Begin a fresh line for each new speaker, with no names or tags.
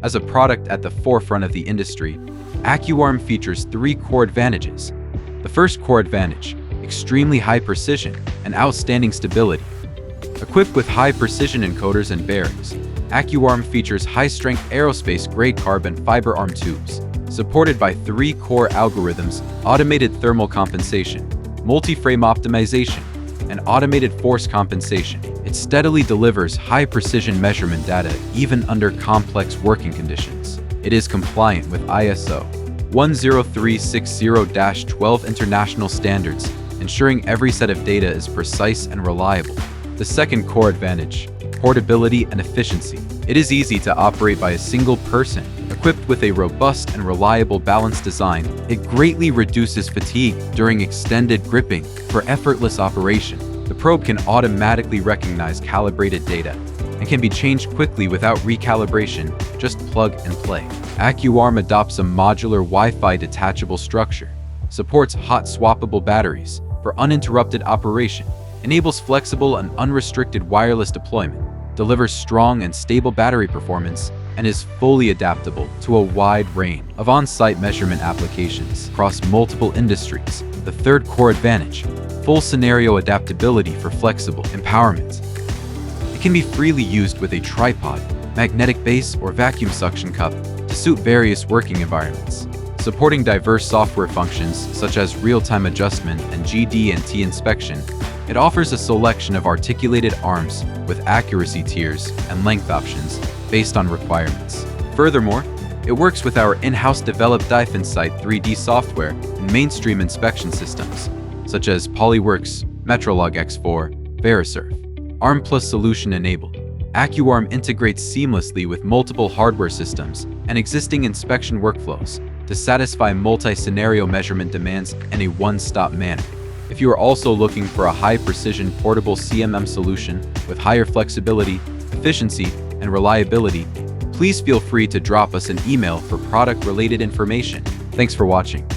As a product at the forefront of the industry, AccuArm features three core advantages. The first core advantage: extremely high precision and outstanding stability. Equipped with high-precision encoders and bearings, AccuArm features high-strength aerospace-grade carbon fiber arm tubes, supported by three core algorithms: automated thermal compensation, multi-frame optimization, and automated force compensation. It steadily delivers high-precision measurement data even under complex working conditions. It is compliant with ISO 10360-12 international standards, ensuring every set of data is precise and reliable. The second core advantage: portability and efficiency. It is easy to operate by a single person. Equipped with a robust and reliable balance design, it greatly reduces fatigue during extended gripping. For effortless operation, the probe can automatically recognize calibrated data and can be changed quickly without recalibration. Just plug and play. AccuArm adopts a modular Wi-Fi detachable structure, supports hot swappable batteries for uninterrupted operation, enables flexible and unrestricted wireless deployment, delivers strong and stable battery performance, and is fully adaptable to a wide range of on-site measurement applications across multiple industries. The third core advantage: full scenario adaptability for flexible empowerment. It can be freely used with a tripod, magnetic base, or vacuum suction cup to suit various working environments. Supporting diverse software functions such as real-time adjustment and GD&T inspection, it offers a selection of articulated arms with accuracy tiers and length options based on requirements. Furthermore, it works with our in-house developed DifInsight 3D software in mainstream inspection systems, such as Polyworks, Metrology X4, Verisurf. ARM Plus solution enabled. AccuArm integrates seamlessly with multiple hardware systems and existing inspection workflows to satisfy multi-scenario measurement demands in a one-stop manner. If you are also looking for a high-precision portable CMM solution with higher flexibility, efficiency, and reliability, please feel free to drop us an email for product-related information. Thanks for watching.